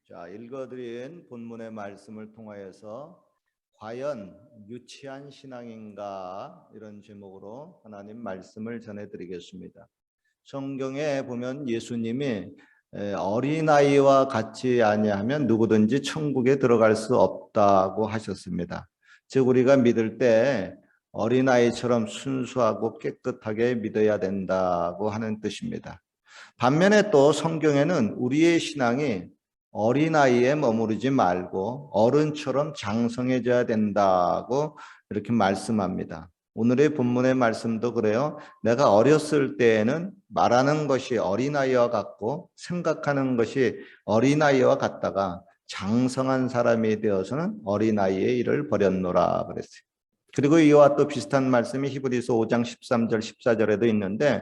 자, 읽어드린 본문의 말씀을 통하여서 과연 유치한 신앙인가 이런 제목으로 하나님 말씀을 전해드리겠습니다. 성경에 보면 예수님이 어린아이와 같이 아니하면 누구든지 천국에 들어갈 수 없다고 하셨습니다. 즉 우리가 믿을 때 어린아이처럼 순수하고 깨끗하게 믿어야 된다고 하는 뜻입니다. 반면에 또 성경에는 우리의 신앙이 어린아이에 머무르지 말고 어른처럼 장성해져야 된다고 이렇게 말씀합니다. 오늘의 본문의 말씀도 그래요. 내가 어렸을 때에는 말하는 것이 어린아이와 같고 생각하는 것이 어린아이와 같다가 장성한 사람이 되어서는 어린아이의 일을 버렸노라 그랬어요. 그리고 이와 또 비슷한 말씀이 히브리서 5장 13절 14절에도 있는데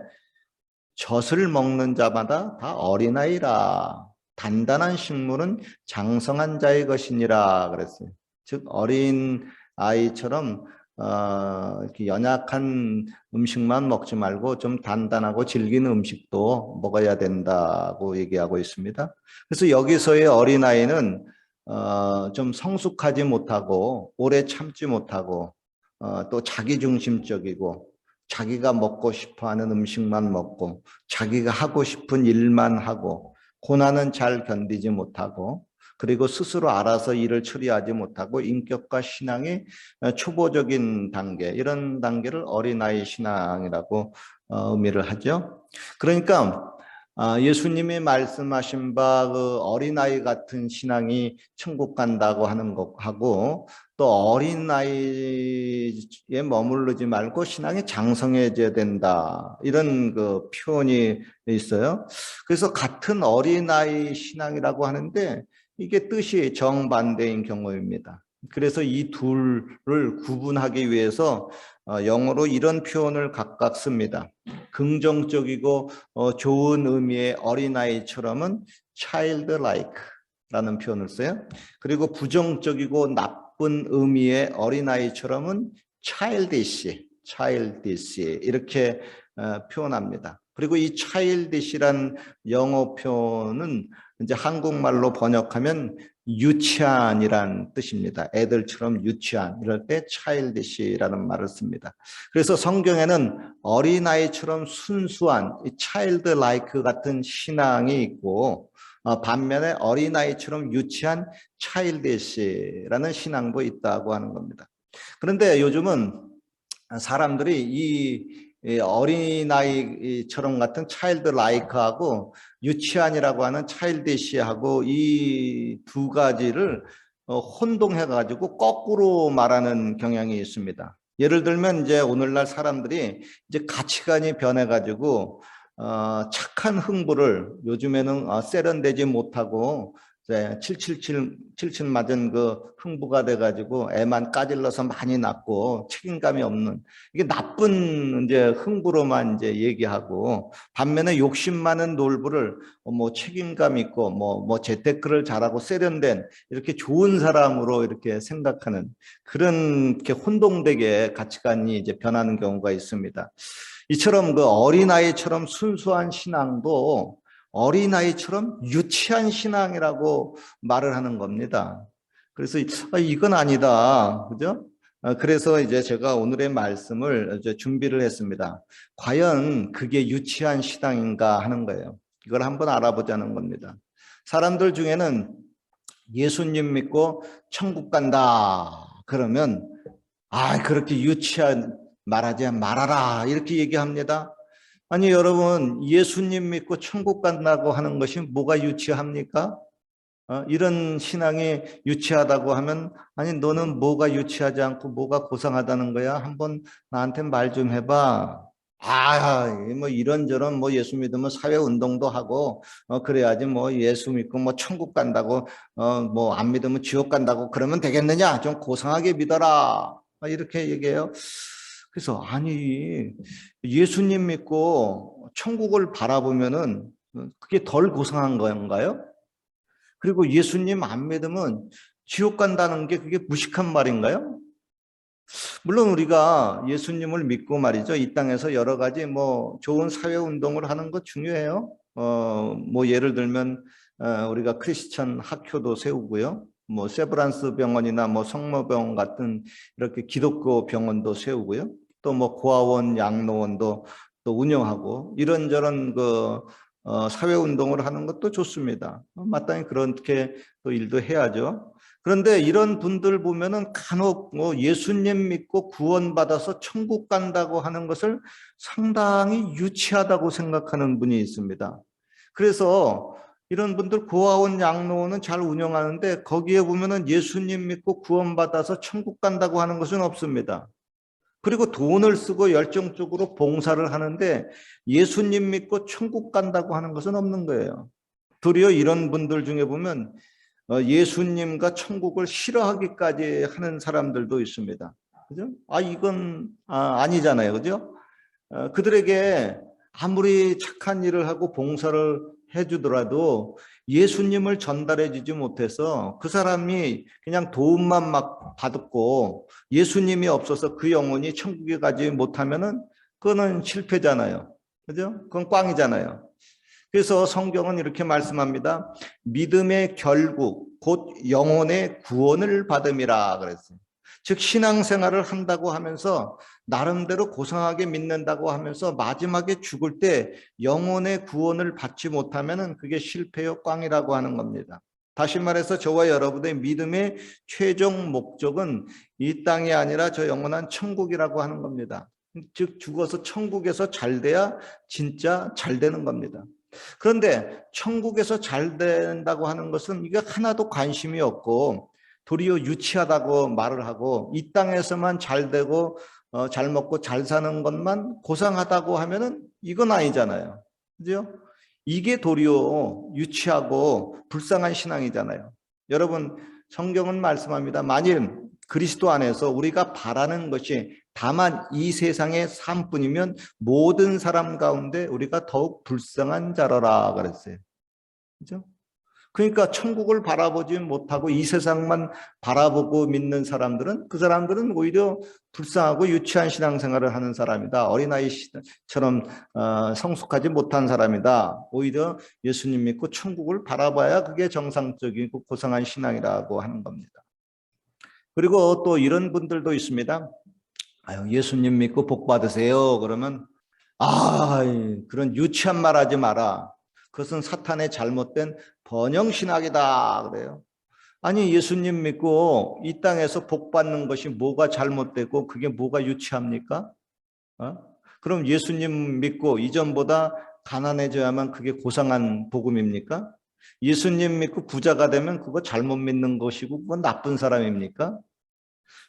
젖을 먹는 자마다 다 어린아이라. 단단한 식물은 장성한 자의 것이니라 그랬어요. 즉 어린 아이처럼 이렇게 연약한 음식만 먹지 말고 좀 단단하고 질기는 음식도 먹어야 된다고 얘기하고 있습니다. 그래서 여기서의 어린아이는 좀 성숙하지 못하고 오래 참지 못하고 또 자기중심적이고 자기가 먹고 싶어하는 음식만 먹고 자기가 하고 싶은 일만 하고 고난은 잘 견디지 못하고 그리고 스스로 알아서 일을 처리하지 못하고 인격과 신앙이 초보적인 단계 이런 단계를 어린아이 신앙이라고 의미를 하죠. 그러니까 예수님이 말씀하신 바 그 어린아이 같은 신앙이 천국 간다고 하는 것하고 또 어린아이에 머무르지 말고 신앙이 장성해져야 된다. 이런 그 표현이 있어요. 그래서 같은 어린아이 신앙이라고 하는데 이게 뜻이 정반대인 경우입니다. 그래서 이 둘을 구분하기 위해서 영어로 이런 표현을 각각 씁니다. 긍정적이고 좋은 의미의 어린아이처럼은 childlike라는 표현을 써요. 그리고 부정적이고 나쁜 의미의 어린아이처럼은 childish 이렇게 표현합니다. 그리고 이 childish란 영어 표현은 이제 한국말로 번역하면 유치한이란 뜻입니다. 애들처럼 유치한 이럴 때 childish라는 말을 씁니다. 그래서 성경에는 어린아이처럼 순수한 childlike 같은 신앙이 있고 반면에 어린아이처럼 유치한 childish라는 신앙도 있다고 하는 겁니다. 그런데 요즘은 사람들이 이 어린아이처럼 같은 childlike하고 유치한이라고 하는 childish하고 이 두 가지를 혼동해가지고 거꾸로 말하는 경향이 있습니다. 예를 들면 이제 오늘날 사람들이 이제 가치관이 변해가지고 착한 흥부를 요즘에는 세련되지 못하고 777 맞은 그 흥부가 돼가지고 애만 까질러서 많이 낳고 책임감이 없는 이게 나쁜 이제 흥부로만 이제 얘기하고 반면에 욕심 많은 놀부를 뭐 책임감 있고 뭐 재테크를 잘하고 세련된 이렇게 좋은 사람으로 이렇게 생각하는 그런 이렇게 혼동되게 가치관이 이제 변하는 경우가 있습니다. 이처럼 그 어린아이처럼 순수한 신앙도 어린아이처럼 유치한 신앙이라고 말을 하는 겁니다. 그래서 이건 아니다. 그죠? 그래서 이제 제가 오늘의 말씀을 이제 준비를 했습니다. 과연 그게 유치한 신앙인가 하는 거예요. 이걸 한번 알아보자는 겁니다. 사람들 중에는 예수님 믿고 천국 간다. 그러면 그렇게 유치한 말하지 말아라. 이렇게 얘기합니다. 아니 여러분 예수님 믿고 천국 간다고 하는 것이 뭐가 유치합니까? 이런 신앙이 유치하다고 하면 아니 너는 뭐가 유치하지 않고 뭐가 고상하다는 거야? 한번 나한테 말 좀 해봐. 뭐 이런저런 뭐 예수 믿으면 사회 운동도 하고 그래야지 뭐 예수 믿고 뭐 천국 간다고 뭐 안 믿으면 지옥 간다고 그러면 되겠느냐? 좀 고상하게 믿어라. 이렇게 얘기해요. 그래서 아니 예수님 믿고 천국을 바라보면은 그게 덜 고상한 건가요? 그리고 예수님 안 믿으면 지옥 간다는 게 그게 무식한 말인가요? 물론 우리가 예수님을 믿고 말이죠. 이 땅에서 여러 가지 뭐 좋은 사회 운동을 하는 것 중요해요. 뭐 예를 들면 우리가 크리스천 학교도 세우고요. 뭐 세브란스 병원이나 뭐 성모병원 같은 이렇게 기독교 병원도 세우고요. 또 뭐 고아원, 양로원도 또 운영하고 이런저런 사회 운동을 하는 것도 좋습니다. 마땅히 그렇게 또 일도 해야죠. 그런데 이런 분들 보면은 간혹 뭐 예수님 믿고 구원받아서 천국 간다고 하는 것을 상당히 유치하다고 생각하는 분이 있습니다. 그래서 이런 분들 고아원 양로원은 잘 운영하는데 거기에 보면은 예수님 믿고 구원받아서 천국 간다고 하는 것은 없습니다. 그리고 돈을 쓰고 열정적으로 봉사를 하는데 예수님 믿고 천국 간다고 하는 것은 없는 거예요. 도리어 이런 분들 중에 보면 예수님과 천국을 싫어하기까지 하는 사람들도 있습니다. 그죠? 이건 아니잖아요. 그죠? 그들에게 아무리 착한 일을 하고 봉사를 해주더라도 예수님을 전달해 주지 못해서 그 사람이 그냥 도움만 막 받고 예수님이 없어서 그 영혼이 천국에 가지 못하면은 그거는 실패잖아요. 그죠? 그건 꽝이잖아요. 그래서 성경은 이렇게 말씀합니다. 믿음의 결국 곧 영혼의 구원을 받음이라 그랬어요. 즉 신앙생활을 한다고 하면서 나름대로 고상하게 믿는다고 하면서 마지막에 죽을 때 영혼의 구원을 받지 못하면 그게 실패요 꽝이라고 하는 겁니다. 다시 말해서 저와 여러분의 믿음의 최종 목적은 이 땅이 아니라 저 영원한 천국이라고 하는 겁니다. 즉 죽어서 천국에서 잘 돼야 진짜 잘 되는 겁니다. 그런데 천국에서 잘 된다고 하는 것은 이게 하나도 관심이 없고 도리어 유치하다고 말을 하고 이 땅에서만 잘 되고 잘 먹고 잘 사는 것만 고상하다고 하면은 이건 아니잖아요. 그죠? 이게 도리어 유치하고 불쌍한 신앙이잖아요. 여러분 성경은 말씀합니다. 만일 그리스도 안에서 우리가 바라는 것이 다만 이 세상의 삶뿐이면 모든 사람 가운데 우리가 더욱 불쌍한 자라라 그랬어요. 그죠? 그러니까 천국을 바라보지 못하고 이 세상만 바라보고 믿는 사람들은 그 사람들은 오히려 불쌍하고 유치한 신앙생활을 하는 사람이다. 어린아이처럼 성숙하지 못한 사람이다. 오히려 예수님 믿고 천국을 바라봐야 그게 정상적이고 고상한 신앙이라고 하는 겁니다. 그리고 또 이런 분들도 있습니다. 예수님 믿고 복 받으세요. 그러면 그런 유치한 말 하지 마라. 그것은 사탄의 잘못된 번영신학이다 그래요. 아니 예수님 믿고 이 땅에서 복 받는 것이 뭐가 잘못되고 그게 뭐가 유치합니까? 그럼 예수님 믿고 이전보다 가난해져야만 그게 고상한 복음입니까? 예수님 믿고 부자가 되면 그거 잘못 믿는 것이고 그건 나쁜 사람입니까?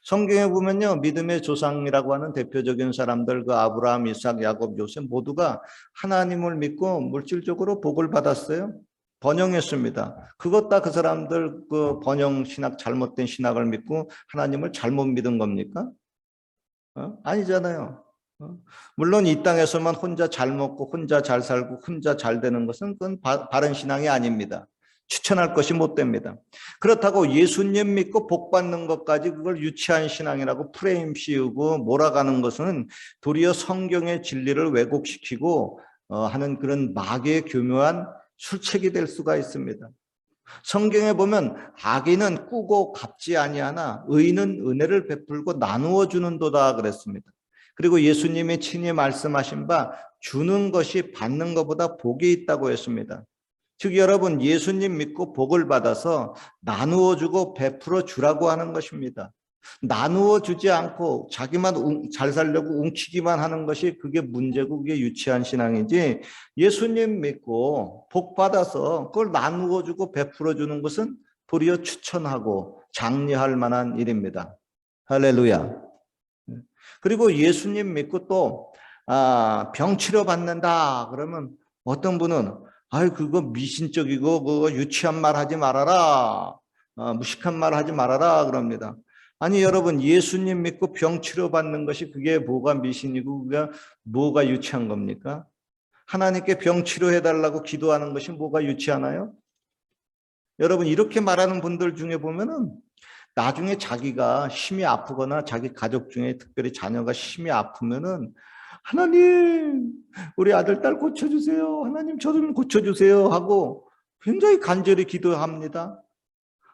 성경에 보면요, 믿음의 조상이라고 하는 대표적인 사람들, 그 아브라함, 이삭, 야곱, 요셉 모두가 하나님을 믿고 물질적으로 복을 받았어요. 번영했습니다. 그것 다 그 사람들 그 번영 신학, 잘못된 신학을 믿고 하나님을 잘못 믿은 겁니까? 아니잖아요. 물론 이 땅에서만 혼자 잘 먹고 혼자 잘 살고 혼자 잘 되는 것은 그건 바른 신앙이 아닙니다. 추천할 것이 못 됩니다. 그렇다고 예수님 믿고 복 받는 것까지 그걸 유치한 신앙이라고 프레임 씌우고 몰아가는 것은 도리어 성경의 진리를 왜곡시키고 하는 그런 마귀의 교묘한 술책이 될 수가 있습니다. 성경에 보면 악인은 꾸고 갚지 아니하나 의인은 은혜를 베풀고 나누어 주는도다 그랬습니다. 그리고 예수님이 친히 말씀하신 바 주는 것이 받는 것보다 복이 있다고 했습니다. 즉 여러분 예수님 믿고 복을 받아서 나누어 주고 베풀어 주라고 하는 것입니다. 나누어 주지 않고 자기만 잘 살려고 웅키기만 하는 것이 그게 문제고 그게 유치한 신앙이지 예수님 믿고 복 받아서 그걸 나누어 주고 베풀어 주는 것은 도리어 추천하고 장려할 만한 일입니다. 할렐루야. 그리고 예수님 믿고 또 병 치료 받는다 그러면 어떤 분은 그거 미신적이고 그거 유치한 말 하지 말아라. 무식한 말 하지 말아라 그럽니다. 아니 여러분 예수님 믿고 병 치료받는 것이 그게 뭐가 미신이고 그게 뭐가 유치한 겁니까? 하나님께 병 치료해달라고 기도하는 것이 뭐가 유치하나요? 여러분 이렇게 말하는 분들 중에 보면은 나중에 자기가 심히 아프거나 자기 가족 중에 특별히 자녀가 심히 아프면은 하나님 우리 아들 딸 고쳐주세요. 하나님 저 좀 고쳐주세요 하고 굉장히 간절히 기도합니다.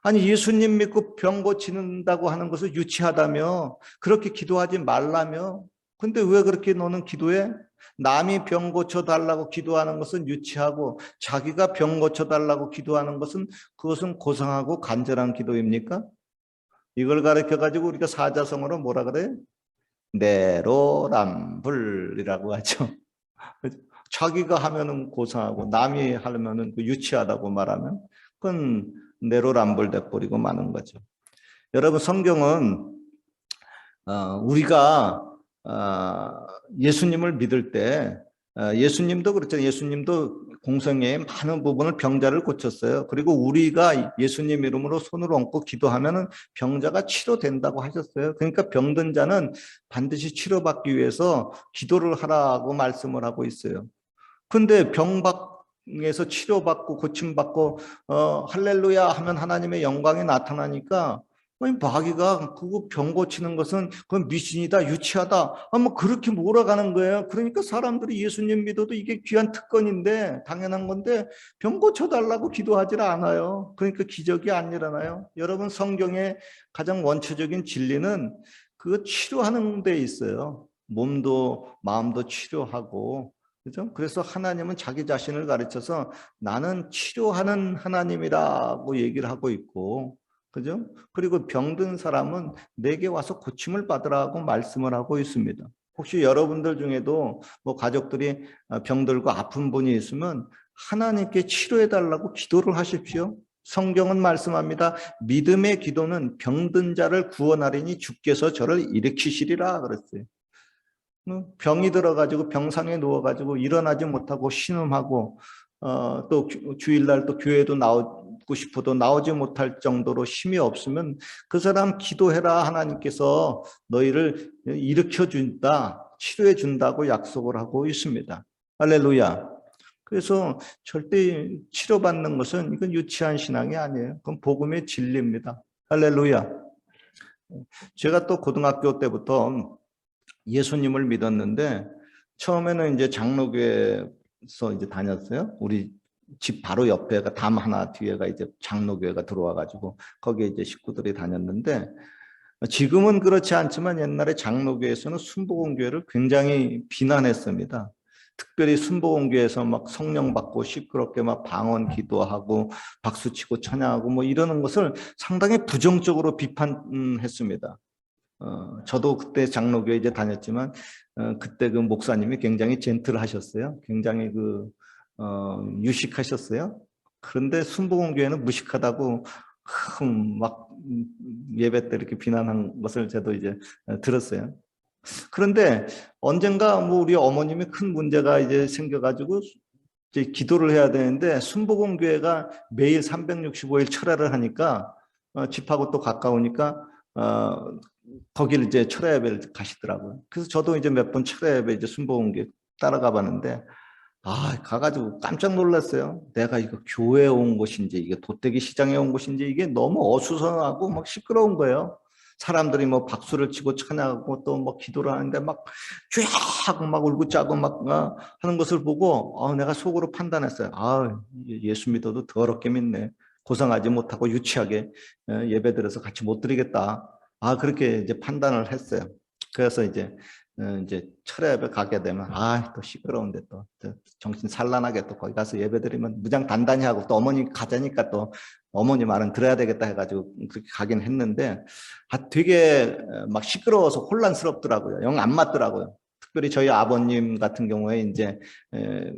아니 예수님 믿고 병 고치는다고 하는 것은 유치하다며 그렇게 기도하지 말라며 근데 왜 그렇게 너는 기도해? 남이 병 고쳐달라고 기도하는 것은 유치하고 자기가 병 고쳐달라고 기도하는 것은 그것은 고상하고 간절한 기도입니까? 이걸 가르쳐가지고 우리가 사자성어로 뭐라 그래요? 내로남불이라고 하죠. 자기가 하면은 고상하고 남이 하면은 유치하다고 말하면 그건 내로남불 돼버리고 마는 거죠. 여러분 성경은 우리가 예수님을 믿을 때 예수님도 그렇잖아요. 예수님도 공생애의 많은 부분을 병자를 고쳤어요. 그리고 우리가 예수님 이름으로 손을 얹고 기도하면은 병자가 치료된다고 하셨어요. 그러니까 병든 자는 반드시 치료받기 위해서 기도를 하라고 말씀을 하고 있어요. 근데 병에서 치료받고 고침받고 할렐루야 하면 하나님의 영광이 나타나니까 아니 마귀가 그거 병 고치는 것은 그건 미신이다 유치하다 뭐 그렇게 몰아가는 거예요. 그러니까 사람들이 예수님 믿어도 이게 귀한 특권인데 당연한 건데 병 고쳐달라고 기도하지 않아요. 그러니까 기적이 안 일어나요. 여러분 성경의 가장 원초적인 진리는 그거 치료하는 데 있어요. 몸도 마음도 치료하고 그죠? 그래서 하나님은 자기 자신을 가르쳐서 나는 치료하는 하나님이라고 얘기를 하고 있고, 그죠? 그리고 병든 사람은 내게 와서 고침을 받으라고 말씀을 하고 있습니다. 혹시 여러분들 중에도 뭐 가족들이 병들고 아픈 분이 있으면 하나님께 치료해 달라고 기도를 하십시오. 성경은 말씀합니다. 믿음의 기도는 병든 자를 구원하리니 주께서 저를 일으키시리라 그랬어요. 병이 들어가지고 병상에 누워가지고 일어나지 못하고 신음하고 또 주일날 또 교회도 나오고 싶어도 나오지 못할 정도로 힘이 없으면 그 사람 기도해라 하나님께서 너희를 일으켜 준다 치료해 준다고 약속을 하고 있습니다. 할렐루야. 그래서 절대 치료받는 것은 이건 유치한 신앙이 아니에요. 그건 복음의 진리입니다. 할렐루야. 제가 또 고등학교 때부터 예수님을 믿었는데 처음에는 이제 장로교에서 이제 다녔어요. 우리 집 바로 옆에가 담 하나 뒤에가 이제 장로교회가 들어와 가지고 거기에 이제 식구들이 다녔는데 지금은 그렇지 않지만 옛날에 장로교에서는 순복음교회를 굉장히 비난했습니다. 특별히 순복음교회에서 막 성령 받고 시끄럽게 막 방언 기도하고 박수치고 찬양하고 뭐 이러는 것을 상당히 부정적으로 비판했습니다. 저도 그때 장로교회 이제 다녔지만 그때 그 목사님이 굉장히 젠틀하셨어요. 굉장히 유식하셨어요. 그런데 순복음교회는 무식하다고 막 예배 때 이렇게 비난한 것을 저도 이제 들었어요. 그런데 언젠가 뭐 우리 어머님이 큰 문제가 이제 생겨가지고 이제 기도를 해야 되는데 순복음교회가 매일 365일 철야를 하니까 집하고 또 가까우니까 거기를 이제 철야 예배를 가시더라고요. 그래서 저도 이제 몇 번 철야 예배 이제 순복음교회 따라가 봤는데 가가지고 깜짝 놀랐어요. 내가 이거 교회에 온 곳인지 이게 도떼기 시장에 온 곳인지 이게 너무 어수선하고 막 시끄러운 거예요. 사람들이 뭐 박수를 치고 찬양하고 또 뭐 기도를 하는데 막 쫙 막 울고 짜고 막 하는 것을 보고 내가 속으로 판단했어요. 예수 믿어도 더럽게 믿네. 고상하지 못하고 유치하게 예배 드려서 같이 못 드리겠다. 그렇게 이제 판단을 했어요. 그래서 이제 철야 예배 가게 되면 또 시끄러운데 또 정신 산란하게 또 거기 가서 예배 드리면 무장 단단히 하고 또 어머니 가자니까 또 어머니 말은 들어야 되겠다 해가지고 그렇게 가긴 했는데 되게 막 시끄러워서 혼란스럽더라고요. 영 안 맞더라고요. 특별히 저희 아버님 같은 경우에 이제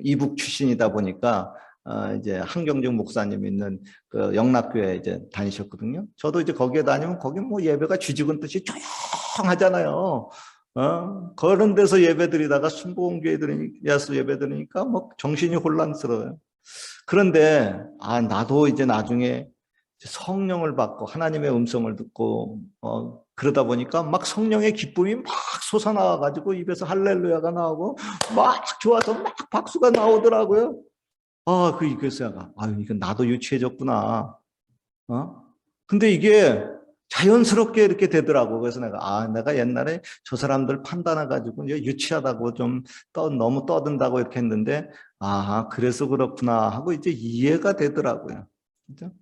이북 출신이다 보니까 이제 한경중 목사님 있는 그 영락교회 이제 다니셨거든요. 저도 이제 거기에 다니면 거기 뭐 예배가 쥐죽은 듯이 조용하잖아요. 그런 데서 예배 드리다가 순복음교회 들으니까 예배 드리니까 뭐 정신이 혼란스러워요. 그런데 나도 이제 나중에 성령을 받고 하나님의 음성을 듣고 그러다 보니까 막 성령의 기쁨이 막 솟아나와 가지고 입에서 할렐루야가 나오고 막 좋아서 막 박수가 나오더라고요. 이거서 이건 나도 유치해졌구나. 근데 이게 자연스럽게 이렇게 되더라고. 그래서 내가 옛날에 저 사람들 판단해가지고 유치하다고 좀 너무 떠든다고 이렇게 했는데, 그래서 그렇구나 하고 이제 이해가 되더라고요. 그죠?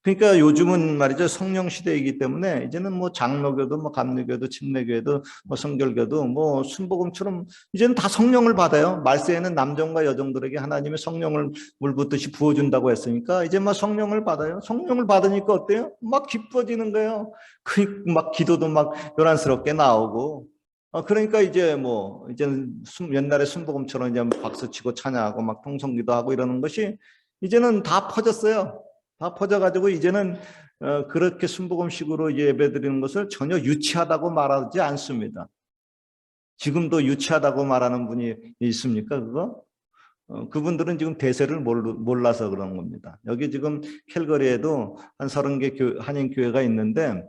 그러니까 요즘은 말이죠. 성령 시대이기 때문에 이제는 뭐 장로교도 뭐 감리교도 침례교도 뭐 성결교도 뭐 순복음처럼 이제는 다 성령을 받아요. 말세에는 남정과 여정들에게 하나님의 성령을 물 붓듯이 부어준다고 했으니까 이제 막 성령을 받아요. 성령을 받으니까 어때요? 막 기뻐지는 거예요. 막 기도도 막 요란스럽게 나오고. 그러니까 이제 뭐 이제는 옛날에 순복음처럼 이제 박수치고 찬양하고 막 통성기도 하고 이러는 것이 이제는 다 퍼졌어요. 다 퍼져가지고 이제는 그렇게 순복음식으로 예배드리는 것을 전혀 유치하다고 말하지 않습니다. 지금도 유치하다고 말하는 분이 있습니까? 그거? 그분들은 지금 대세를 몰라서 그런 겁니다. 여기 지금 캘거리에도 한 30개 한인교회가 있는데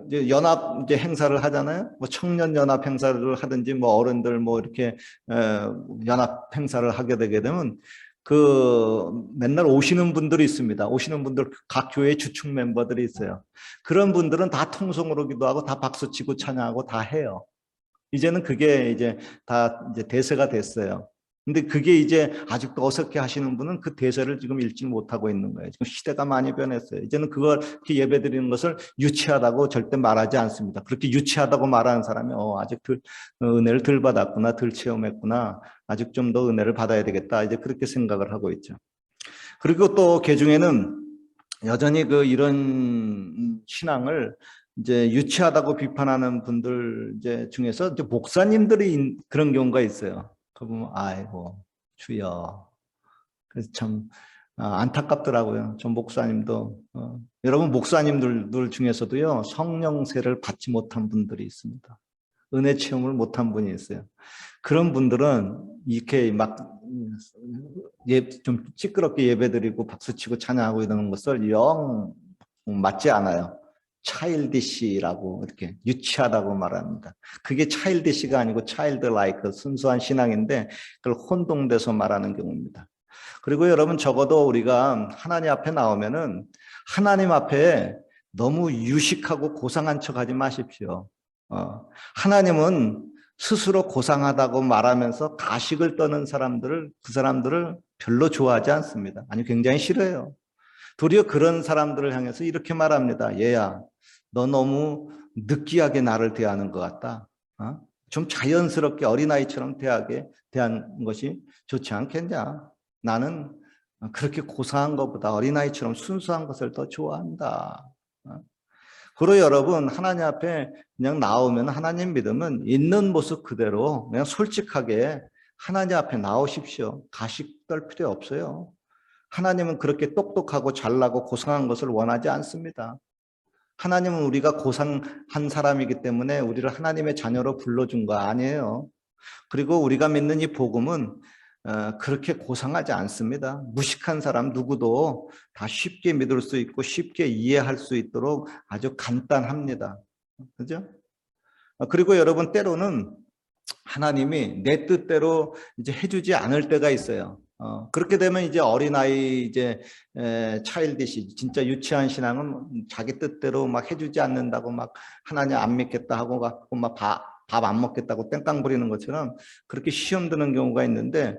이제 연합 이제 행사를 하잖아요. 뭐 청년 연합 행사를 하든지 뭐 어른들 뭐 이렇게 연합 행사를 하게 되게 되면 그 맨날 오시는 분들이 있습니다. 오시는 분들 각 교회 주축 멤버들이 있어요. 그런 분들은 다 통성으로 기도하고 다 박수치고 찬양하고 다 해요. 이제는 그게 이제 다 이제 대세가 됐어요. 근데 그게 이제 아직도 어색해 하시는 분은 그 대세를 지금 읽지 못하고 있는 거예요. 지금 시대가 많이 변했어요. 이제는 그걸 이렇게 예배 드리는 것을 유치하다고 절대 말하지 않습니다. 그렇게 유치하다고 말하는 사람이 아직 은혜를 덜 받았구나, 덜 체험했구나, 아직 좀 더 은혜를 받아야 되겠다. 이제 그렇게 생각을 하고 있죠. 그리고 또 개중에는 여전히 이런 신앙을 이제 유치하다고 비판하는 분들 이제 중에서 이제 목사님들이 그런 경우가 있어요. 그 보면 아이고 주여. 그래서 참 안타깝더라고요. 전 목사님도 여러분 목사님들 중에서도요 성령세를 받지 못한 분들이 있습니다. 은혜 체험을 못한 분이 있어요. 그런 분들은 이렇게 막 좀 시끄럽게 예배드리고 박수치고 찬양하고 이러는 것을 영 맞지 않아요. 차일디시라고 이렇게 유치하다고 말합니다. 그게 차일디시가 아니고 차일드라이크 순수한 신앙인데 그걸 혼동돼서 말하는 경우입니다. 그리고 여러분 적어도 우리가 하나님 앞에 나오면은 하나님 앞에 너무 유식하고 고상한 척하지 마십시오. 하나님은 스스로 고상하다고 말하면서 가식을 떠는 그 사람들을 별로 좋아하지 않습니다. 아니 굉장히 싫어해요. 도리어 그런 사람들을 향해서 이렇게 말합니다. 얘야, 너 너무 느끼하게 나를 대하는 것 같다. 좀 자연스럽게 어린아이처럼 대한 것이 좋지 않겠냐. 나는 그렇게 고상한 것보다 어린아이처럼 순수한 것을 더 좋아한다. 그리고 여러분 하나님 앞에 그냥 나오면 하나님 믿으면 있는 모습 그대로 그냥 솔직하게 하나님 앞에 나오십시오. 가식 떨 필요 없어요. 하나님은 그렇게 똑똑하고 잘나고 고상한 것을 원하지 않습니다. 하나님은 우리가 고상한 사람이기 때문에 우리를 하나님의 자녀로 불러준 거 아니에요. 그리고 우리가 믿는 이 복음은 그렇게 고상하지 않습니다. 무식한 사람 누구도 다 쉽게 믿을 수 있고 쉽게 이해할 수 있도록 아주 간단합니다. 그죠? 그리고 여러분 때로는 하나님이 내 뜻대로 이제 해주지 않을 때가 있어요. 그렇게 되면 이제 어린아이 이제 차일드시 진짜 유치한 신앙은 자기 뜻대로 막 해주지 않는다고 막 하나님 안 믿겠다 하고 막 밥 안 먹겠다고 땡깡 부리는 것처럼 그렇게 시험 드는 경우가 있는데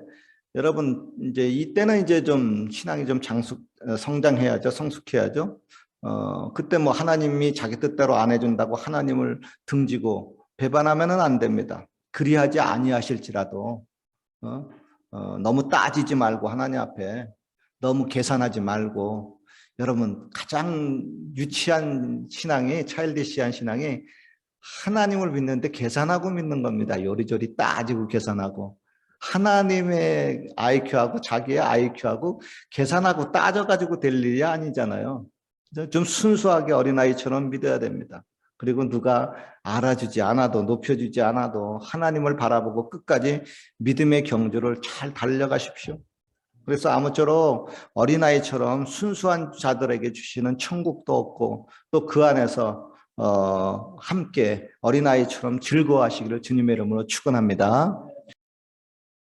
여러분 이제 이때는 이제 좀 신앙이 좀 성장해야죠. 성숙해야죠. 그때 뭐 하나님이 자기 뜻대로 안 해준다고 하나님을 등지고 배반하면은 안 됩니다. 그리하지 아니하실지라도 너무 따지지 말고 하나님 앞에 너무 계산하지 말고 여러분 가장 유치한 신앙이 차일디시한 신앙이 하나님을 믿는데 계산하고 믿는 겁니다. 요리조리 따지고 계산하고 하나님의 IQ하고 자기의 IQ하고 계산하고 따져가지고 될 일이 아니잖아요. 좀 순수하게 어린아이처럼 믿어야 됩니다. 그리고 누가 알아주지 않아도 높여주지 않아도 하나님을 바라보고 끝까지 믿음의 경주를 잘 달려가십시오. 그래서 아무쪼록 어린아이처럼 순수한 자들에게 주시는 천국도 없고 또 그 안에서 함께 어린아이처럼 즐거워하시기를 주님의 이름으로 축원합니다.